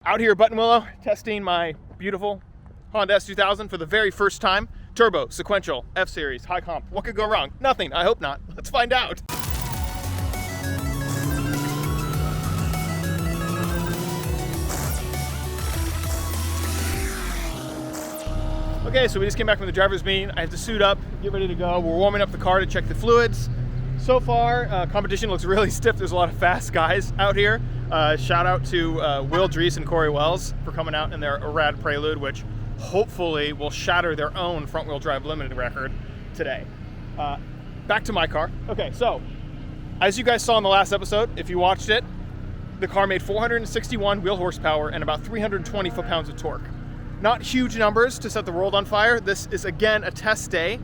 Out here at Buttonwillow, testing my beautiful Honda S2000 for the very first time. Turbo, sequential, F-Series, high comp. What could go wrong? Nothing, I hope not. Let's find out. Okay, so we just came back from the driver's meeting. I have to suit up, get ready to go. We're warming up the car to check the fluids. So far, competition looks really stiff. There's a lot of fast guys out here. Shout out to Will Dries and Corey Wells for coming out in their rad Prelude, which hopefully will shatter their own front-wheel drive limited record today. Back to my car. Okay, so as you guys saw in the last episode, if you watched it, the car made 461 wheel horsepower and about 320 foot-pounds of torque. Not huge numbers to set the world on fire. This is again a test day.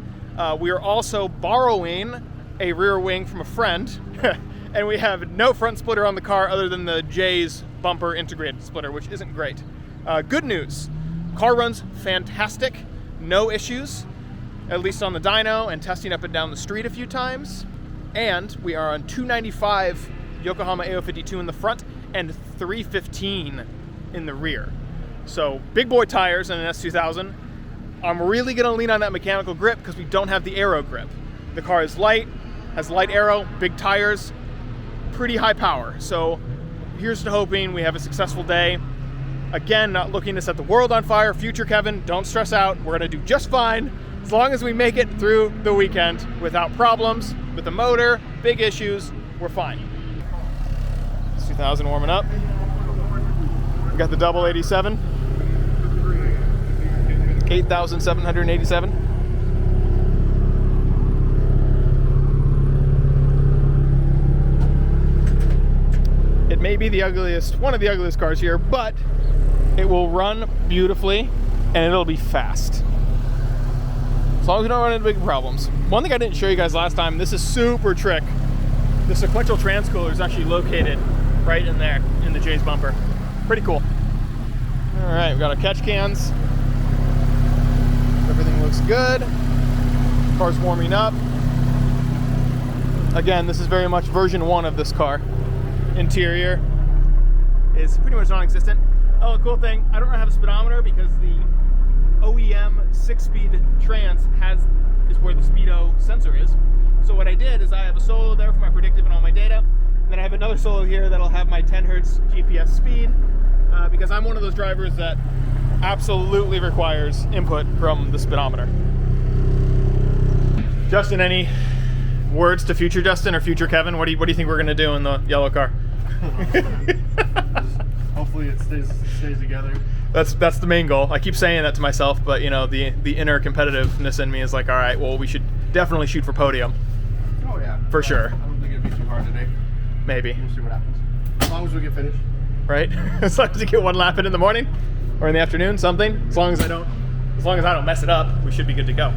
We are also borrowing a rear wing from a friend, and we have no front splitter on the car other than the J's bumper integrated splitter, which isn't great. Good news, car runs fantastic, no issues, at least on the dyno and testing up and down the street a few times. And we are on 295 Yokohama AO52 in the front and 315 in the rear. So big boy tires in an S2000. I'm really gonna lean on that mechanical grip because we don't have the aero grip. The car is light, has light aero, big tires, pretty high power. So here's to hoping we have a successful day. Again, not looking to set the world on fire. Future Kevin, don't stress out. We're gonna do just fine as long as we make it through the weekend without problems with the motor, big issues, we're fine. 2000 warming up. We got the double 87. 8,787. It may be the ugliest, one of the ugliest cars here, but it will run beautifully and it'll be fast. As long as we don't run into big problems. One thing I didn't show you guys last time, this is super trick. The sequential transcooler is actually located right in there in the J's bumper. Pretty cool. All right, we've got our catch cans. Everything looks good. Car's warming up. Again, this is very much version 1 of this car. Interior is pretty much non-existent. Oh, a cool thing, I don't have a speedometer because the OEM 6-speed trans is where the speedo sensor is. So what I did is I have a solo there for my predictive and all my data, and then I have another solo here that'll have my 10 hertz GPS speed, because I'm one of those drivers that absolutely requires input from the speedometer. Justin, any words to future Justin or future Kevin? What do you think we're gonna do in the yellow car? Hopefully it stays together. That's the main goal. I keep saying that to myself, but you know, the inner competitiveness in me is like, all right, well, we should definitely shoot for podium. Oh yeah, for sure. I don't think it'd be too hard today. Maybe. We'll see what happens. As long as we get finished. Right? As long as you get one lap in the morning or in the afternoon, something. As long as I don't mess it up, we should be good to go.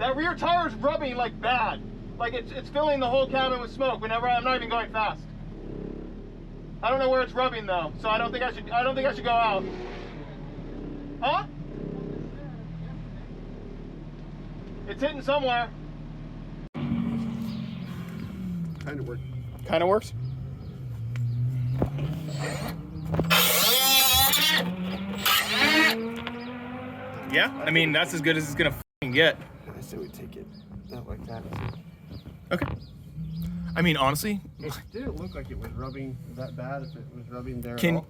That rear tire is rubbing like bad. Like it's filling the whole cabin with smoke whenever I'm not even going fast. I don't know where it's rubbing though, so I don't think I should go out. Huh? It's hitting somewhere. Kind of worked. Kind of works. Yeah, I mean that's as good as it's gonna f***ing get. I say we take it not like that. Okay. I mean honestly, It didn't look like it was rubbing that bad if it was rubbing there Can- at all.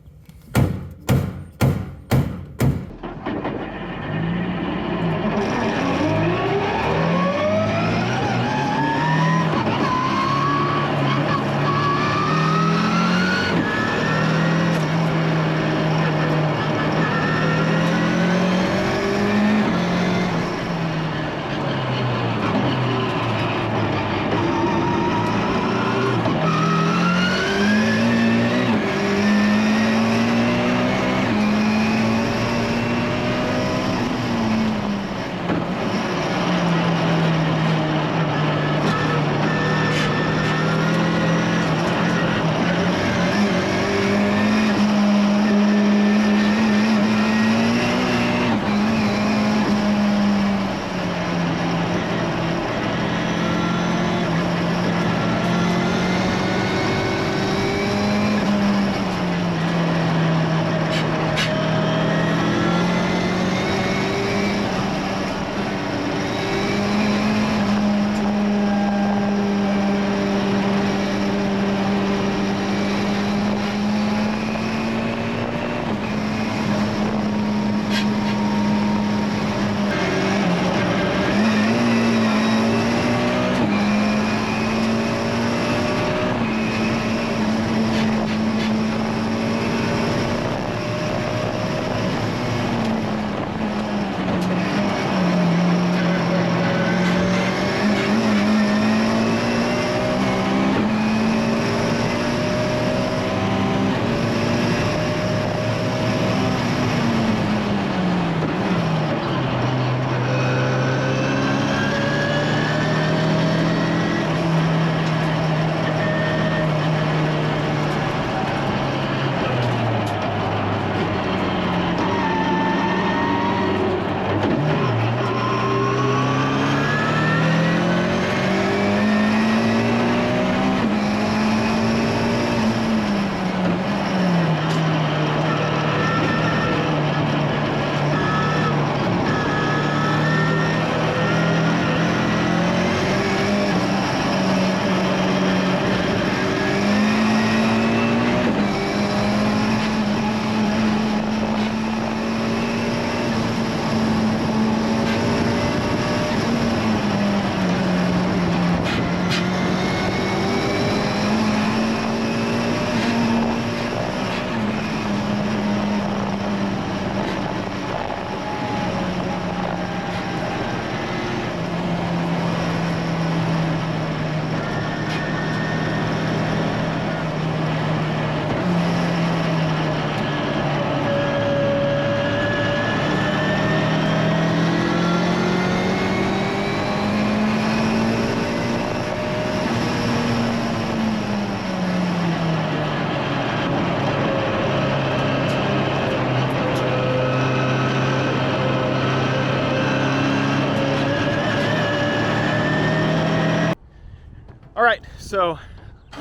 All right, so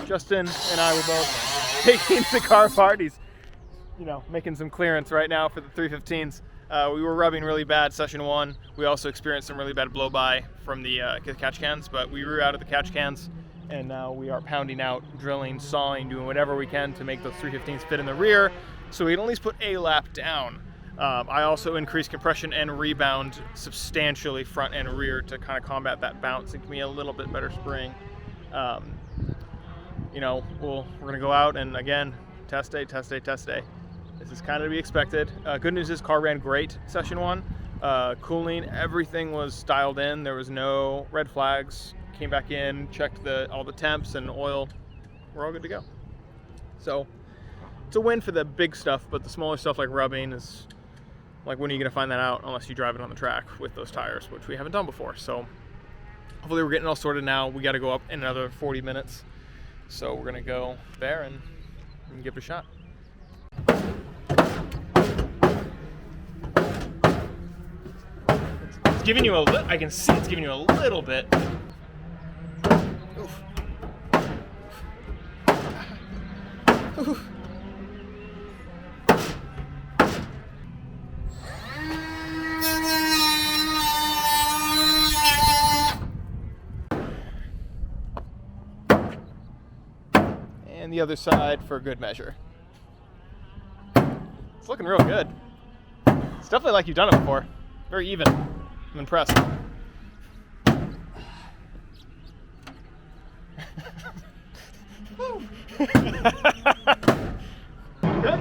Justin and I were both taking the car apart. He's, making some clearance right now for the 315s. We were rubbing really bad session one. We also experienced some really bad blow-by from the catch cans, but we grew out of the catch cans, and now we are pounding out, drilling, sawing, doing whatever we can to make those 315s fit in the rear, so we can at least put a lap down. I also increased compression and rebound substantially front and rear to kind of combat that bounce and give me a little bit better spring. We're gonna go out and again, test day. This is kind of to be expected. Good news is car ran great session one. Cooling, everything was dialed in. There was no red flags. Came back in, checked all the temps and oil. We're all good to go. So it's a win for the big stuff, but the smaller stuff like rubbing is like, when are you gonna find that out unless you drive it on the track with those tires, which we haven't done before. So hopefully we're getting it all sorted now. We got to go up in another 40 minutes. So we're going to go there and give it a shot. It's giving you a little, I can see it's giving you a little bit. Oof. Oof. And the other side for good measure. It's looking real good. It's definitely like you've done it before. Very even. I'm impressed. Good?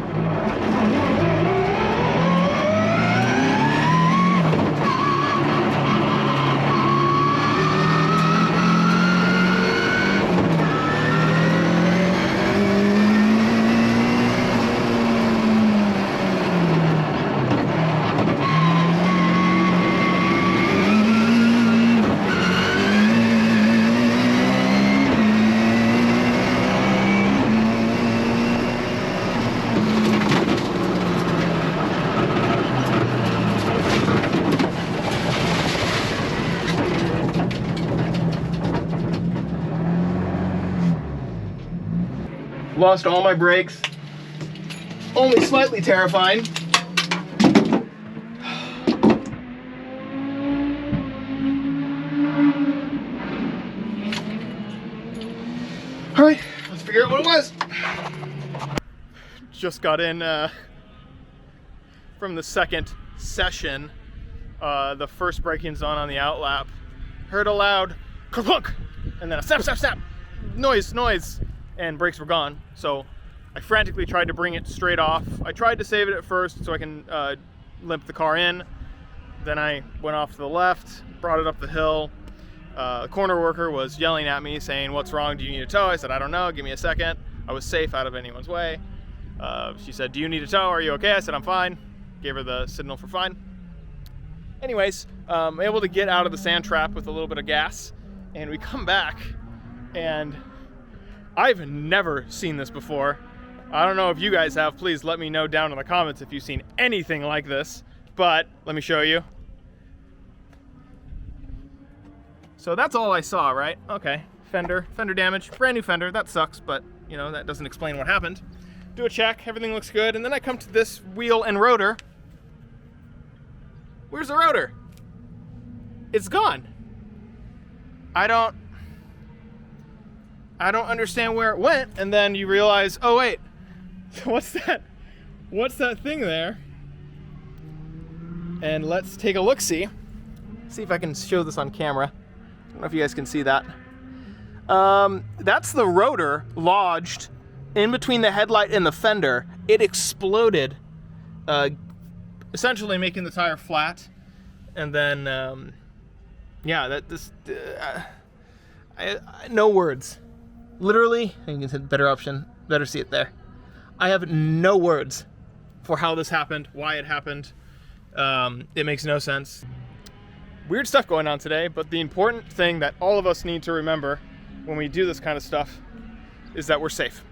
Lost all my brakes. Only slightly terrifying. All right, let's figure out what it was. Just got in from the second session. The first braking on the outlap. Heard a loud clunk, and then a snap, snap, snap. Noise. And brakes were gone, so I frantically tried to bring it straight off. I tried to save it at first so I can limp the car in. Then I went off to the left, brought it up the hill. The corner worker was yelling at me saying, "What's wrong? Do you need a tow?" I said, "I don't know, give me a second." I was safe out of anyone's way. She said, "Do you need a tow? Are you okay?" I said, "I'm fine." Gave her the signal for fine. Anyways, I'm able to get out of the sand trap with a little bit of gas, and we come back, and I've never seen this before. I don't know if you guys have. Please let me know down in the comments if you've seen anything like this, but let me show you. So that's all I saw, right? Okay, fender damage, brand new fender. That sucks, but you know, that doesn't explain what happened. Do a check, everything looks good, and then I come to this wheel and rotor. Where's the rotor? It's gone. I don't understand where it went, and then you realize, oh wait, what's that? What's that thing there? And let's take a look-see. See if I can show this on camera. I don't know if you guys can see that. That's the rotor lodged in between the headlight and the fender. It exploded, essentially making the tire flat. And then, yeah, no words. Literally, I can hit better option, better see it there. I have no words for how this happened, why it happened. It makes no sense. Weird stuff going on today, but the important thing that all of us need to remember when we do this kind of stuff is that we're safe.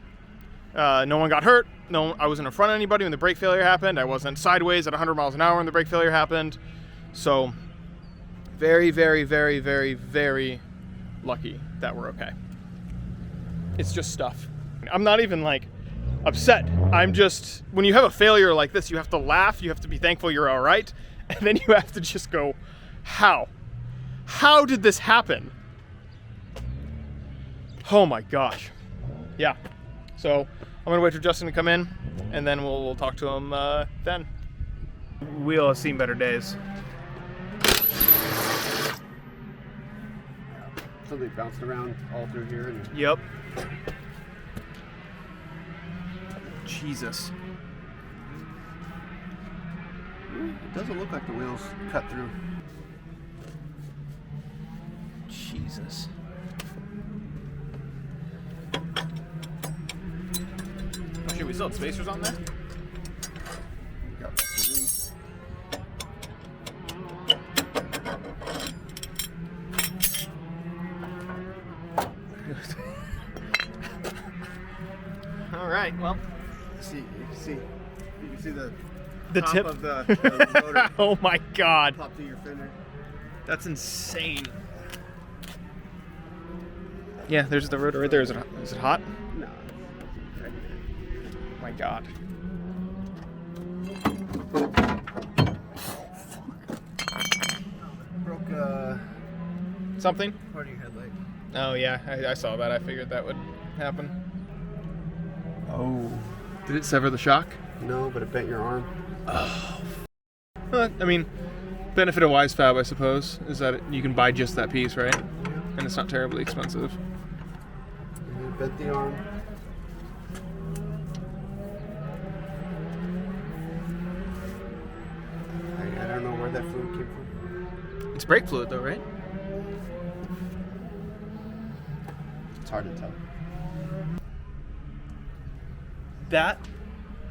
No one got hurt. No, I wasn't in front of anybody when the brake failure happened. I wasn't sideways at 100 miles an hour when the brake failure happened. So very, very, very, very, very lucky that we're okay. It's just stuff. I'm not even like upset. I'm just, when you have a failure like this, you have to laugh, you have to be thankful you're all right, and then you have to just go, how? How did this happen? Oh my gosh. Yeah. So I'm gonna wait for Justin to come in, and then we'll talk to him then. We'll have seen better days. Something bounced around all through here. And Yep. Jesus. it doesn't look like the wheels cut through. Jesus. Oh, shit, we still have spacers on there? Got the room. All right, well. You can see the top tip of the motor. Oh my God. Pop to your fender. That's insane. Yeah, there's the rotor right there. Is it hot? No. Oh my God. Broke Something? part of your headlight. Oh yeah, I saw that. I figured that would happen. Oh. Did it sever the shock? No, but it bent your arm. Oh. I mean, benefit of WiseFab, I suppose, is that you can buy just that piece, right? And it's not terribly expensive. It bent the arm. I don't know where that fluid came from. It's brake fluid, though, right? It's hard to tell. That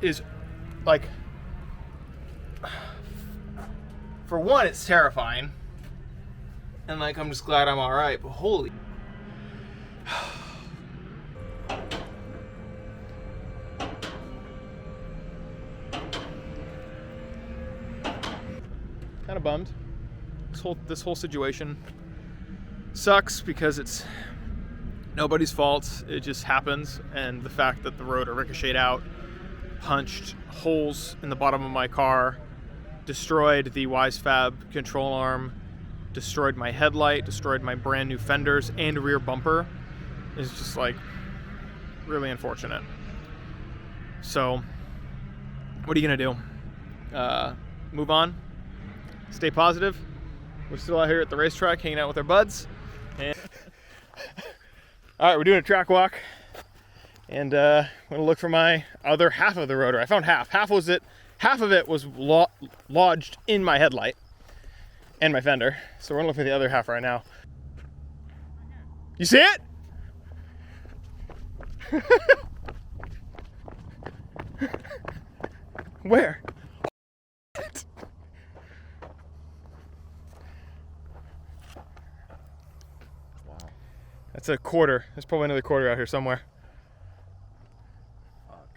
is, like, for one, it's terrifying. And, like, I'm just glad I'm all right, but holy. Kind of bummed. This whole situation sucks because it's nobody's fault. It just happens, and the fact that the rotor ricocheted out, punched holes in the bottom of my car, destroyed the WiseFab control arm, destroyed my headlight, destroyed my brand new fenders and rear bumper, is just like really unfortunate. So, what are you gonna do? Move on? Stay positive? We're still out here at the racetrack hanging out with our buds. And all right, we're doing a track walk, and I'm gonna look for my other half of the rotor. I found half. Half of it was lodged in my headlight and my fender. So we're gonna look for the other half right now. You see it? Where? That's a quarter. There's probably another quarter out here somewhere. Fuck.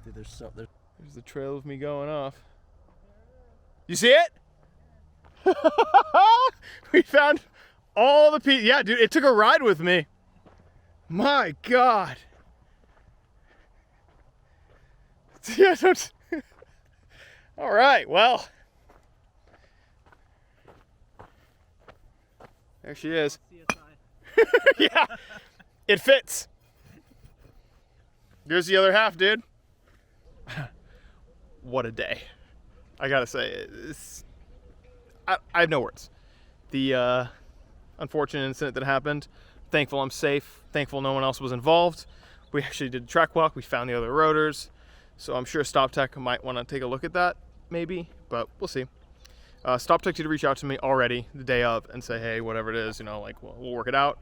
Dude, There's the trail of me going off. You see it? We found all the pieces. Yeah, dude, it took a ride with me. My God. Yeah, all right, well. There she is. Yeah, it fits. There's the other half, dude. What a day. I gotta say, I have no words. The unfortunate incident that happened, thankful I'm safe, thankful no one else was involved. We actually did a track walk, we found the other rotors, so I'm sure Stop Tech might want to take a look at that, maybe, but we'll see. Stop Tech did reach out to me already the day of and say, hey, whatever it is, you know, like we'll work it out,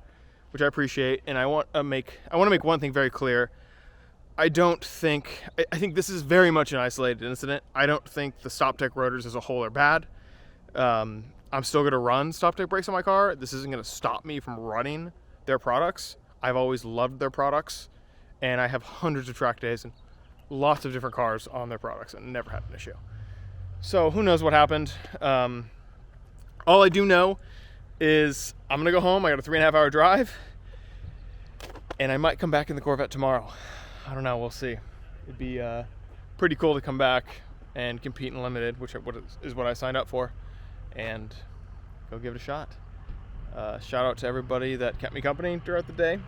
which I appreciate. And I want to make one thing very clear. I think this is very much an isolated incident. I don't think the Stop Tech rotors as a whole are bad. I'm still going to run Stop Tech brakes on my car. This isn't going to stop me from running their products. I've always loved their products, and I have hundreds of track days and lots of different cars on their products and never had an issue. So who knows what happened. All I do know is I'm gonna go home. I got a 3.5 hour drive, and I might come back in the Corvette tomorrow. I don't know, we'll see. It'd be pretty cool to come back and compete in limited, which is what I signed up for, and go give it a shot. Shout out to everybody that kept me company throughout the day,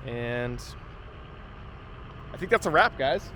and I think that's a wrap, guys.